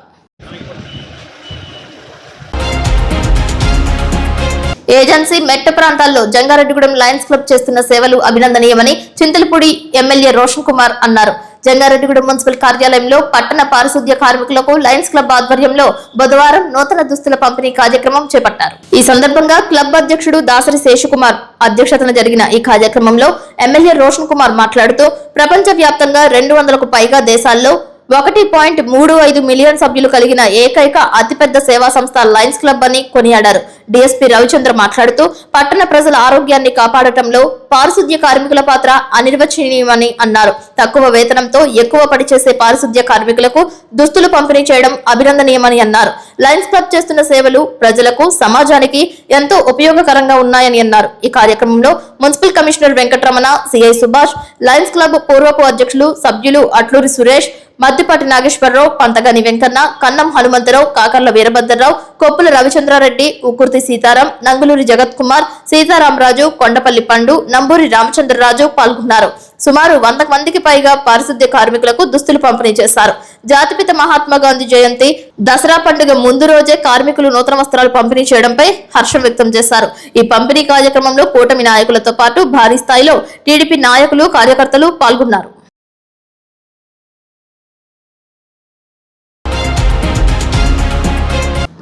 ఏజెన్సీ మెట్ట ప్రాంతాల్లో జంగారెడ్డిగూడెం లయన్స్ క్లబ్ చేస్తున్న సేవలు అభినందనీయమని చింతలపూడి ఎమ్మెల్యే రోషన్ కుమార్ అన్నారు. జంగారెడ్డిగూడెం మున్సిపల్ కార్యాలయంలో పట్టణ పారిశుద్ధ్య కార్మికులకు లయన్స్ క్లబ్ ఆధ్వర్యంలో బుధవారం నూతన దుస్తుల పంపిణీ కార్యక్రమం చేపట్టారు. ఈ సందర్భంగా క్లబ్ అధ్యక్షుడు దాసరి శేషకుమార్ అధ్యక్షతన జరిగిన ఈ కార్యక్రమంలో ఎమ్మెల్యే రోషన్ కుమార్ మాట్లాడుతూ ప్రపంచ వ్యాప్తంగా 200కు పైగా దేశాల్లో 1.35 మిలియన్ సభ్యులు కలిగిన ఏకైక అతిపెద్ద సేవా సంస్థ లయన్స్ క్లబ్ అని కొనియాడారు. డీఎస్పీ రవిచంద్ర మాట్లాడుతూ పట్టణ ప్రజల ఆరోగ్యాన్ని కాపాడటంలో పారిశుద్ధ్య కార్మికుల పాత్ర అనిర్వచనీయమని అన్నారు. తక్కువ వేతనంతో ఎక్కువ పని చేసే పారిశుద్ధ్య కార్మికులకు దుస్తులు పంపిణీ చేయడం అభినందనీయమని అన్నారు. లయన్స్ క్లబ్ చేస్తున్న సేవలు ప్రజలకు, సమాజానికి ఎంతో ఉపయోగకరంగా ఉన్నాయని అన్నారు. ఈ కార్యక్రమంలో municipal commissioner Venkataramana, CI Subhash, Lions club పూర్వపు అధ్యక్షులు, సభ్యులు అట్లూరి సురేష్, మద్దిపాటి నాగేశ్వరరావు, పంతగాని వెంకన్న, కన్నం హనుమంతరావు, కాకర్ల వీరభద్రరావు, కొప్పుల రవిచంద్రారెడ్డి, ఉకుర్తి సీతారాం, నంగులూరి జగత్ కుమార్, సీతారామరాజు, కొండపల్లి పండు, నంబూరి రామచంద్రరాజు పాల్గొన్నారు. సుమారు 100 మందికి పైగా పారిశుద్ధ్య కార్మికులకు దుస్తులు పంపిణీ చేశారు. జాతిపిత మహాత్మా గాంధీ జయంతి, దసరా పండుగ ముందు రోజే కార్మికులు నూతన వస్త్రాలు పంపిణీ చేయడంపై హర్షం వ్యక్తం చేశారు. ఈ పంపిణీ కార్యక్రమంలో కూటమి నాయకులతో పాటు భారీ స్థాయిలో టీడీపీ నాయకులు, కార్యకర్తలు పాల్గొన్నారు.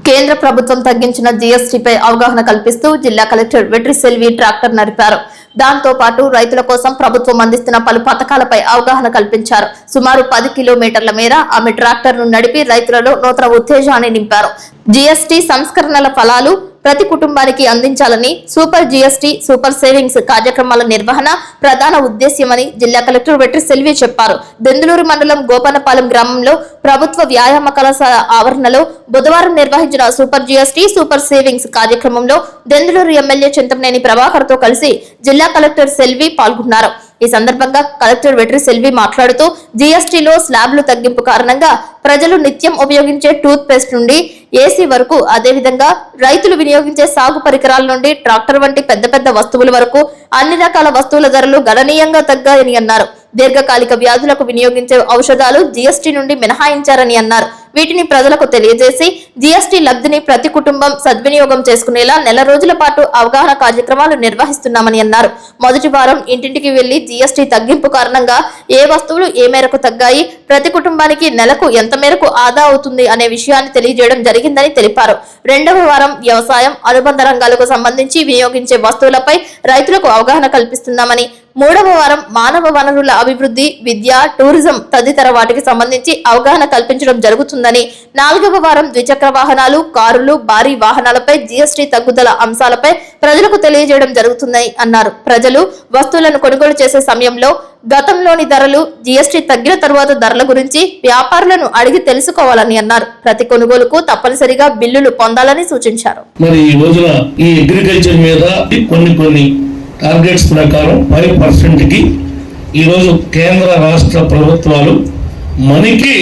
కేంద్ర ప్రభుత్వం తగ్గించిన జీఎస్టీపై అవగాహన కల్పిస్తూ జిల్లా కలెక్టర్ వెట్రి సెల్వి ట్రాక్టర్ నడిపారు. దాంతో పాటు రైతుల కోసం ప్రభుత్వం అందిస్తున్న పలు పథకాలపై అవగాహన కల్పించారు. సుమారు 10 కిలోమీటర్ల మేర ఆమె ట్రాక్టర్ ను నడిపి రైతులలో నూతన ఉత్తేజాన్ని నింపారు. జీఎస్టీ సంస్కరణల ఫలాలు ప్రతి కుటుంబానికి అందించాలని సూపర్ జీఎస్టీ, సూపర్ సేవింగ్స్ కార్యక్రమాల నిర్వహణ ప్రధాన ఉద్దేశ్యమని జిల్లా కలెక్టర్ వెట్రి సెల్వి చెప్పారు. దెందులూరు మండలం గోపన్నపాలెం గ్రామంలో ప్రభుత్వ వ్యాయామ కళాశాల ఆవరణలో బుధవారం నిర్వహించిన సూపర్ జీఎస్టీ, సూపర్ సేవింగ్స్ కార్యక్రమంలో దెందులూరు ఎమ్మెల్యే చింతమనేని ప్రభాకర్ తో కలిసి జిల్లా కలెక్టర్ సెల్వి పాల్గొన్నారు. ఈ సందర్భంగా కలెక్టర్ వెట్రి సెల్వి మాట్లాడుతూ జీఎస్టీలో స్లాబ్లు తగ్గింపు కారణంగా ప్రజలు నిత్యం ఉపయోగించే టూత్ పేస్ట్ నుండి ఏసీ వరకు, అదేవిధంగా రైతులు వినియోగించే సాగు పరికరాల నుండి ట్రాక్టర్ వంటి పెద్ద పెద్ద వస్తువుల వరకు అన్ని రకాల వస్తువుల ధరలు గణనీయంగా తగ్గాయని అన్నారు. దీర్ఘకాలిక వ్యాధులకు వినియోగించే ఔషధాలు జీఎస్టీ నుండి మినహాయించారని అన్నారు. వీటిని ప్రజలకు తెలియజేసి జీఎస్టీ లబ్ధిని ప్రతి కుటుంబం సద్వినియోగం చేసుకునేలా నెల రోజుల పాటు అవగాహన కార్యక్రమాలు నిర్వహిస్తున్నామని అన్నారు. మొదటి వారం ఇంటింటికి వెళ్లి జీఎస్టీ తగ్గింపు కారణంగా ఏ వస్తువులు ఏ మేరకు తగ్గాయి, ప్రతి కుటుంబానికి నెలకు ఎంత మేరకు ఆదా అవుతుంది అనే విషయాన్ని తెలియజేయడం జరిగిందని తెలిపారు. రెండవ వారం వ్యవసాయం, అనుబంధ రంగాలకు సంబంధించి వినియోగించే వస్తువులపై రైతులకు అవగాహన కల్పిస్తున్నామని, మూడవ వారం మానవ వనరుల అభివృద్ధి, విద్య, టూరిజం తదితర వాటికి సంబంధించి అవగాహన కల్పించడం జరుగుతుందని, నాలుగవ వారం ద్విచక్ర వాహనాలు, కారులు, భారీ వాహనాలపై జీఎస్టీ తగ్గుదల అంశాలపై ప్రజలకు తెలియజేయడం జరుగుతుందని అన్నారు. ప్రజలు వస్తువులను కొనుగోలు చేసే సమయంలో గతంలోని ధరలు, జీఎస్టీ తగ్గిన తరువాత ధరల గురించి వ్యాపారులను అడిగి తెలుసుకోవాలని అన్నారు. ప్రతి కొనుగోలుకు తప్పనిసరిగా బిల్లులు పొందాలని సూచించారు. మరి ఈ రోజున ఈ అగ్రికల్చర్ మీద కొన్ని టార్గెట్స్ ప్రకారం 5%కి ఈరోజు కేంద్ర రాష్ట్ర ప్రభుత్వాలు మనకి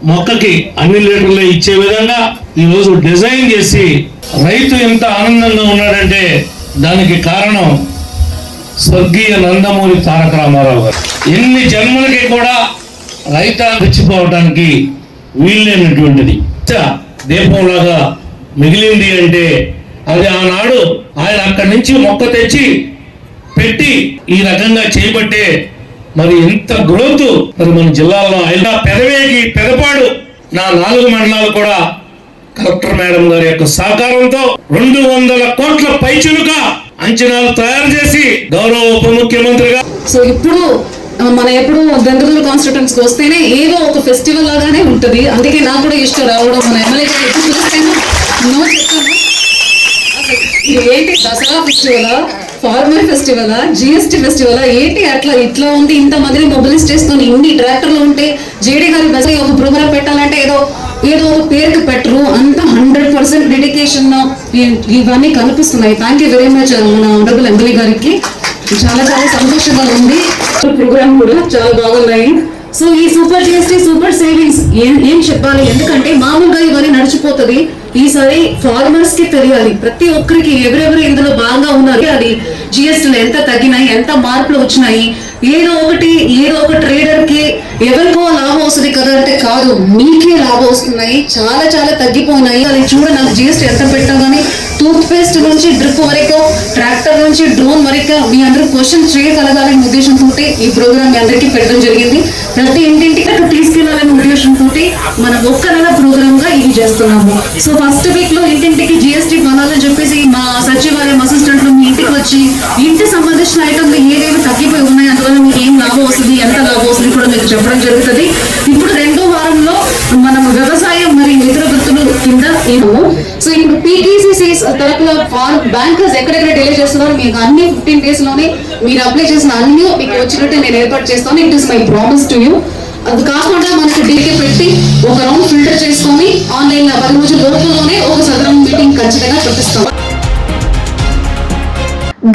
మొక్కకి అన్ని లీటర్లు ఇచ్చే విధంగా ఈరోజు డిజైన్ చేసి రైతు ఎంత ఆనందంగా ఉన్నాడంటే దానికి కారణం స్వర్గీయ నందమూరి తారక రామారావు గారు. ఎన్ని జన్మలకి కూడా రైతా తెచ్చిపోవటానికి వీల్లేనటువంటిది దీపంలాగా మిగిలింది అంటే అది ఆనాడు ఆయన అక్కడి నుంచి మొక్క తెచ్చి పెట్టి ఈ రకంగా చేయబట్టే మరి ఎంత గ్రోత్ మరి మన జిల్లాలో అయినా పెదవేగి, పెదపాడు నా 4 మండలాలు కూడా కలెక్టర్ మేడం గారి యొక్క సహకారంతో 200 కోట్ల పైచులుక అంచనాలు తయారు చేసి గౌరవ ఉప ముఖ్యమంత్రిగా సో ఇప్పుడు మన ఎప్పుడు దెందులూరు కాన్స్టిట్యూన్సీకి వస్తేనే ఏదో ఒక ఫెస్టివల్ లాగానే ఉంటది. అందుకే నాకు కూడా ఇష్టం రావడం. మన ఎమ్మెల్యే గారు ఎప్పుడు చూస్తాను చెప్తాను ఇది ఏంటి, దసరా ఫెస్టివలా, ఫార్మర్ ఫెస్టివలా, జిఎస్టీ ఫెస్టివలా ఏంటి, అట్లా ఇట్లా ఉంది. ఇంత మందిని మొబిలైజ్ చేసుకొని ఇన్ని ట్రాక్టర్లు ఉంటే జేడీ గారి బస్ ఒక ప్రోగ్రామ్ పెట్టాలంటే ఏదో ఏదో ఒక పేరుకి పెట్టరు, అంత 100% డెడికేషన్ ఇవన్నీ కనిపిస్తున్నాయి. థ్యాంక్ యూ వెరీ మచ్ మన ఆనరబుల్ ఎమ్మెల్యే గారికి. చాలా చాలా సంతోషంగా ఉంది. ప్రోగ్రామ్ కూడా చాలా బాగున్నాయి. సో ఈ సూపర్ జిఎస్టీ సూపర్ సేవింగ్స్ ఏం చెప్పాలి, ఎందుకంటే మామూలుగా ఇవన్నీ నడిచిపోతుంది. ఈసారి ఫార్మర్స్ కి తెలియాలి, ప్రతి ఒక్కరికి ఎవరెవరు ఇందులో బాగా ఉన్నారు, అది జిఎస్టీలు ఎంత తగ్గినాయి, ఎంత మార్పులు వచ్చినాయి. ఏదో ఒక ట్రేడర్ కి ఎవరికో లాభం వస్తుంది కదా అంటే కాదు, మీకే లాభం వస్తున్నాయి. చాలా చాలా తగ్గిపోయినాయి. అది చూడ నాకు జిఎస్టీ ఎంత పెట్టాం కానీ టూత్ పేస్ట్ నుంచి డ్రిప్ వరకు, ట్రాక్టర్ నుంచి డ్రోన్ వరకు మీ అందరూ క్వశ్చన్ చేయగలగాలనే ఉద్దేశంతో ఈ ప్రోగ్రామ్ మీ అందరికీ పెట్టడం జరిగింది. ప్రతి ఇంటింటికి తీసుకెళ్లాలనే ఉద్దేశంతో మనం ఒక్క నెల ప్రోగ్రామ్ గా ఇది చేస్తున్నాము. సో ఫస్ట్ వీక్ లో ఇంటింటికి జిఎస్టీ కొనాలని చెప్పేసి మా సచివాలయం అసిస్టెంట్లు మీ ఇంటికి వచ్చి ఇంటికి సంబంధించిన ఐటమ్లు ఏవేవి తగ్గిపోయి ఉన్నాయి, అందువల్ల మీకు ఏం లాభం వస్తుంది, ఎంత లాభం వస్తుంది కూడా మీకు చెప్పడం జరుగుతుంది. ఇప్పుడు 2వ వారంలో మనం వ్యవసాయం మరియు ఇతర వృత్తులు కింద సో ఇప్పుడు PTCCs తరపున బ్యాంకర్స్ ఎక్కడెక్కడ డిలే చేస్తున్నారో మీకు అన్ని 15 days లోనే మీరు అప్లై చేసిన అన్ని మీకు వచ్చినట్టు నేను ఏర్పాటు చేస్తాను. It is my promise to you. అది కాకుండా మనకి డీకే పెట్టి ఒక రౌండ్ ఫిల్టర్ చేసుకొని ఆన్లైన్ 10 రోజుల లోపలనే ఒక సదరం మీటింగ్ ఖచ్చితంగా పెట్టిస్తాం.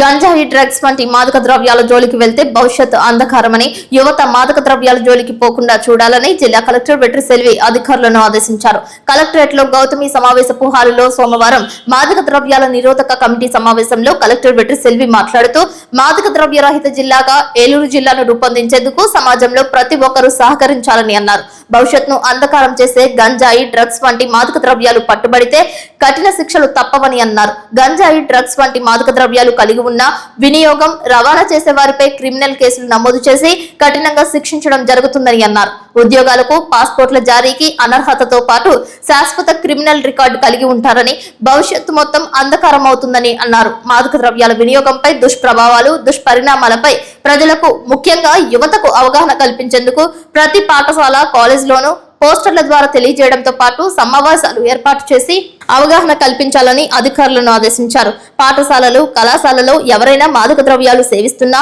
గంజాయి, డ్రగ్స్ వంటి మాదక ద్రవ్యాల జోలికి వెళ్తే భవిష్యత్తు అంధకారమని, యువత మాదక ద్రవ్యాల జోలికి పోకుండా చూడాలని జిల్లా కలెక్టర్ వెట్రి సెల్వి అధికారులను ఆదేశించారు. కలెక్టరేట్ లో గౌతమి సమావేశపు హాలులో సోమవారం మాదక ద్రవ్యాల నిరోధక కమిటీ సమావేశంలో కలెక్టర్ వెట్రి సెల్వి మాట్లాడుతూ మాదక ద్రవ్య రహిత జిల్లాగా ఏలూరు జిల్లాను రూపొందించేందుకు సమాజంలో ప్రతి ఒక్కరూ సహకరించాలని అన్నారు. భవిష్యత్తును అంధకారం చేసే గంజాయి, డ్రగ్స్ వంటి మాదక ద్రవ్యాలు పట్టుబడితే కఠిన శిక్షలు తప్పవని అన్నారు. గంజాయి, డ్రగ్స్ వంటి మాదక ద్రవ్యాలు కలిగి ఉన్న వినియోగం, రవాణా చేసే వారిపై క్రిమినల్ కేసులు నమోదు చేసి కఠినంగా శిక్షించడం జరుగుతుందని అన్నారు. ఉద్యోగాలకు, పాస్పోర్ట్ల జారీకి అనర్హతతో పాటు శాశ్వత క్రిమినల్ రికార్డు కలిగి ఉంటారని, భవిష్యత్తు మొత్తం అంధకారం అవుతుందని అన్నారు. మాదక ద్రవ్యాల వినియోగంపై దుష్ప్రభావాలు, దుష్పరిణామాలపై ప్రజలకు, ముఖ్యంగా యువతకు అవగాహన కల్పించేందుకు ప్రతి పాఠశాల, కాలేజీలోనూ పోస్టర్ల ద్వారా తెలియజేయడంతో పాటు సమావేశాలు ఏర్పాటు చేసి అవగాహన కల్పించాలని అధికారులను ఆదేశించారు. పాఠశాలలు, కళాశాలలో ఎవరైనా మాదక ద్రవ్యాలు సేవిస్తున్నా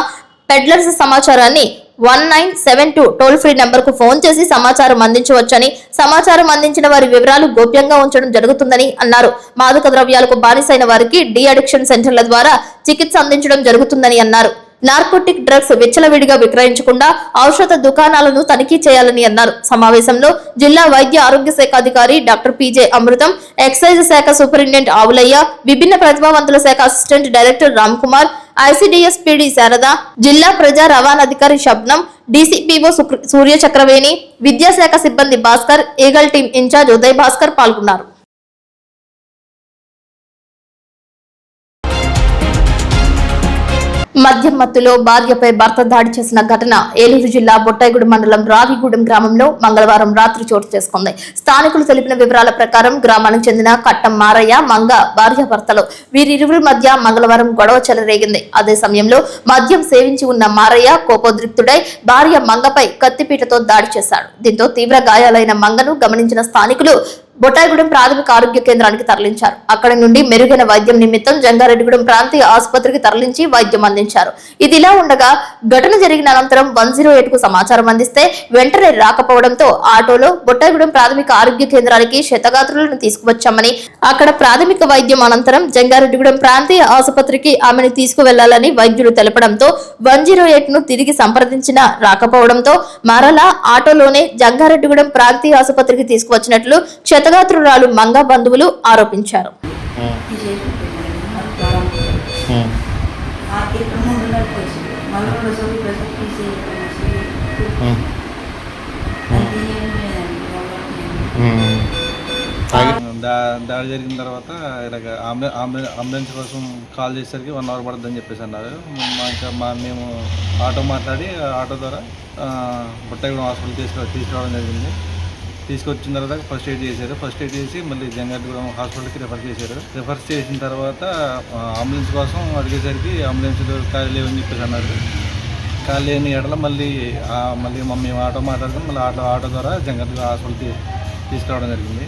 పెడ్లర్స్ సమాచారాన్ని 1972 టోల్ ఫ్రీ నెంబర్ కు ఫోన్ చేసి సమాచారం అందించవచ్చని, సమాచారం అందించిన వారి వివరాలు గోప్యంగా ఉంచడం జరుగుతుందని అన్నారు. మాదక ద్రవ్యాలకు బానిసైన వారికి డి అడిక్షన్ సెంటర్ల ద్వారా చికిత్స అందించడం జరుగుతుందని అన్నారు. నార్కోటిక్ డ్రగ్స్ విచ్చలవిడిగా విక్రయించకుండా ఔషధ దుకాణాలను తనిఖీ చేయాలని అన్నారు. సమావేశంలో జిల్లా వైద్య ఆరోగ్య శాఖ అధికారి డాక్టర్ పిజే అమృతం, ఎక్సైజ్ శాఖ సూపరింటెండెంట్ ఆవులయ్య, విభిన్న ప్రతిభావంతుల శాఖ assistant director Ram Kumar, ICDS పిడి శారద, జిల్లా ప్రజా రవాణా అధికారి శబ్నం, డిసిపిఓ సూర్య చక్రవేణి, విద్యాశాఖ సిబ్బంది Bhaskar, eagle team incharge Uday Bhaskar పాల్గొన్నారు. మద్యం మత్తులో భార్యపై భర్త దాడి చేసిన ఘటన ఏలూరు జిల్లా బొట్టాయిగూడెం మండలం రావిగూడెం గ్రామంలో మంగళవారం రాత్రి చోటు చేసుకుంది. స్థానికులు తెలిపిన వివరాల ప్రకారం గ్రామానికి చెందిన కట్టం మారయ్య, మంగ భార్యాభర్తలు. వీరిరువురి మధ్య మంగళవారం గొడవ చెలరేగింది. అదే సమయంలో మద్యం సేవించి ఉన్న మారయ్య కోపోద్రిక్తుడై భార్య మంగపై కత్తిపీటతో దాడి చేశాడు. దీంతో తీవ్ర గాయాలైన మంగను గమనించిన స్థానికులు బొట్టాయిగూడెం ప్రాథమిక ఆరోగ్య కేంద్రానికి తరలించారు. అక్కడి నుండి మెరుగైన వైద్యం నిమిత్తం జంగారెడ్డిగూడెం ప్రాంతీయ ఆసుపత్రికి తరలించి వైద్యం అందించారు. ఇదిలా ఉండగా ఘటన జరిగిన అనంతరం 108 కు సమాచారం అందిస్తే వెంటనే రాకపోవడంతో ఆటోలో బొట్టాయిగూడెం ప్రాథమిక ఆరోగ్య కేంద్రానికి క్షతగాత్రులను తీసుకువచ్చామని, అక్కడ ప్రాథమిక వైద్యం అనంతరం జంగారెడ్డిగూడెం ప్రాంతీయ ఆసుపత్రికి ఆమెను తీసుకువెళ్లాలని వైద్యులు తెలపడంతో 108 ను తిరిగి సంప్రదించినా రాకపోవడంతో మరలా ఆటోలోనే జంగారెడ్డిగూడెం ప్రాంతీయ ఆసుపత్రికి తీసుకువచ్చినట్లు క్షతగాత్రురాలు మంగ బంధువులు ఆరోపించారు. దాడి జరిగిన తర్వాత ఇలాగ అంబులెన్స్ కోసం కాల్ చేసేసరికి 1 అవర్ పడుతుందని చెప్పేసి అన్నారు. మేము ఆటో మాట్లాడి ఆటో ద్వారా బొట్టాయిగూడెం హాస్పిటల్ తీసుకురావడం జరిగింది. తీసుకొచ్చిన తర్వాత ఫస్ట్ ఎయిడ్ చేశారు. ఫస్ట్ ఎయిడ్ చేసి మళ్ళీ జంగారెడ్డిగూడెం హాస్పిటల్కి రెఫర్ చేశారు. రెఫర్ చేసిన తర్వాత అంబులెన్స్ కోసం అడిగేసరికి అంబులెన్స్ ఖాళీ లేవని చెప్పేసి అన్నారు. ఖాళీ లేని ఎడల మళ్ళీ మేము ఆటో మాట్లాడుతాం, మళ్ళీ ఆటో ద్వారా జంగారెడ్డిగూడెం హాస్పిటల్కి తీసుకురావడం జరిగింది.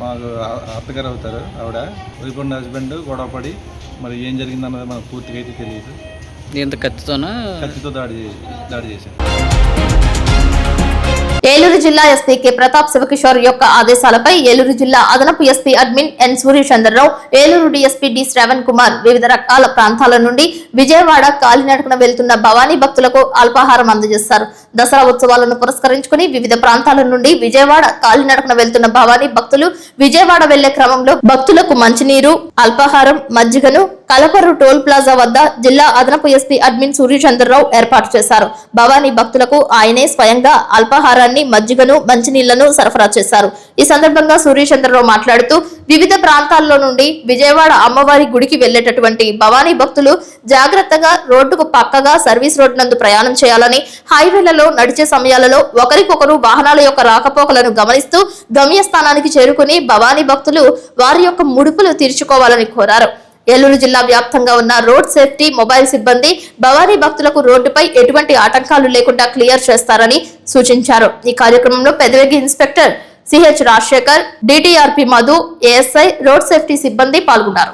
మాకు అత్తగారు అవుతారు ఆవిడ. రీపొండి హస్బెండ్ గొడవపడి మరి ఏం జరిగిందన్నది మనకు పూర్తిగా అయితే తెలియదు. కత్తితో దాడి చేశారు. ఏలూరు జిల్లా ఎస్పీ కె ప్రతాప్ శివకిషోర్ యొక్క ఆదేశాలపై ఏలూరు జిల్లా అదనపు ఎస్పీ అడ్మిన్ ఎన్ సూర్యచంద్రరావు, ఏలూరు డీఎస్పీ డి శ్రవణ్ కుమార్ వివిధ రకాల ప్రాంతాల నుండి విజయవాడ కాలినడకన వెళ్తున్న భవానీ భక్తులకు అల్పాహారం అందజేశారు. దసరా ఉత్సవాలను పురస్కరించుకుని వివిధ ప్రాంతాల నుండి విజయవాడ కాలినడకన వెళ్తున్న భవానీ భక్తులు విజయవాడ వెళ్లే క్రమంలో భక్తులకు మంచినీరు, అల్పాహారం, మజ్జిగను కలపర్రు టోల్ ప్లాజా వద్ద జిల్లా అదనపు ఎస్పీ అడ్మిన్ సూర్యచంద్రరావు ఏర్పాటు చేశారు. భవానీ భక్తులకు ఆయనే స్వయంగా అల్పాహారాన్ని, మజ్జిగను, మంచినీళ్లను సరఫరా చేశారు. ఈ సందర్భంగా సూర్యచంద్రరావు మాట్లాడుతూ వివిధ ప్రాంతాల్లో నుండి విజయవాడ అమ్మవారి గుడికి వెళ్లేటటువంటి భవానీ భక్తులు జాగ్రత్తగా రోడ్డుకు పక్కగా సర్వీస్ రోడ్ నందు ప్రయాణం చేయాలని, హైవేలలో నడిచే సమయాలలో ఒకరికొకరు వాహనాల యొక్క రాకపోకలను గమనిస్తూ గమ్యస్థానానికి చేరుకుని భవానీ భక్తులు వారి యొక్క ముడుపులు తీర్చుకోవాలని కోరారు. ఏలూరు జిల్లా వ్యాప్తంగా ఉన్న రోడ్ సేఫ్టీ మొబైల్ సిబ్బంది భవానీ భక్తులకు రోడ్డుపై ఎటువంటి ఆటంకాలు లేకుండా క్లియర్ చేస్తారని సూచించారు. ఈ కార్యక్రమంలో Pedavegi inspector CH Rajasekhar, DTRP Madhu, ASI, road safety సిబ్బంది పాల్గొన్నారు.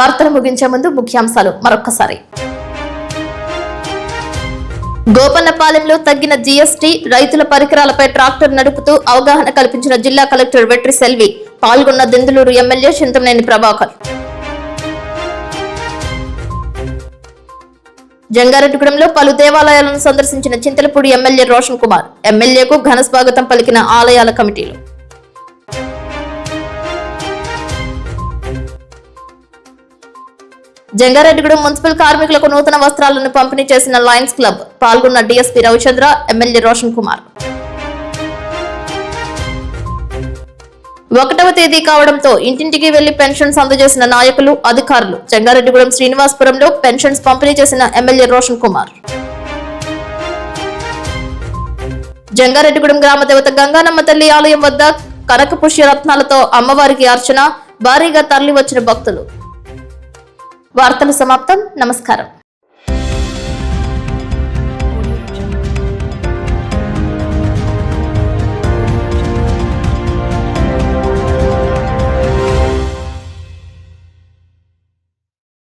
వార్తలు ముగించే ముందు ముఖ్యాంశాలు మరొక్కసారి. గోపన్నపాలెంలో తగ్గిన జీఎస్టీ, రైతుల పరికరాలపై ట్రాక్టర్ నడుపుతూ అవగాహన కల్పించిన జిల్లా కలెక్టర్ వెట్రి సెల్వి. పాల్గొన్న దెందులూరు ఎమ్మెల్యే చింతమనేని ప్రభాకర్. జంగారెడ్డిగూడెంలో పలు దేవాలయాలను సందర్శించిన చింతలపూడి ఎమ్మెల్యే రోషన్ కుమార్. ఎమ్మెల్యేకు ఘన స్వాగతం పలికిన ఆలయాల కమిటీలు. జంగారెడ్డిగూడెం మున్సిపల్ కార్మికులకు నూతన వస్త్రాలను పంపిణీ చేసిన లయన్స్ క్లబ్. పాల్గొన్న డీఎస్పీ రవిచంద్ర, ఎమ్మెల్యే రోషన్ కుమార్. 1వ తేదీ కావడంతో ఇంటింటికి వెళ్లి పెన్షన్స్ అందజేసిన నాయకులు, అధికారులు. జంగారెడ్డిగూడెం శ్రీనివాసపురంలో పెన్షన్స్ పంపిణీ చేసిన ఎమ్మెల్యే రోషన్ కుమార్. జంగారెడ్డిగూడెం గ్రామ దేవత గంగానమ్మ తల్లి ఆలయం వద్ద కనక పుష్య రత్నాలతో అమ్మవారికి అర్చన. భారీగా తరలి వచ్చిన భక్తులు. వార్తలు సమాప్తం. నమస్కారం.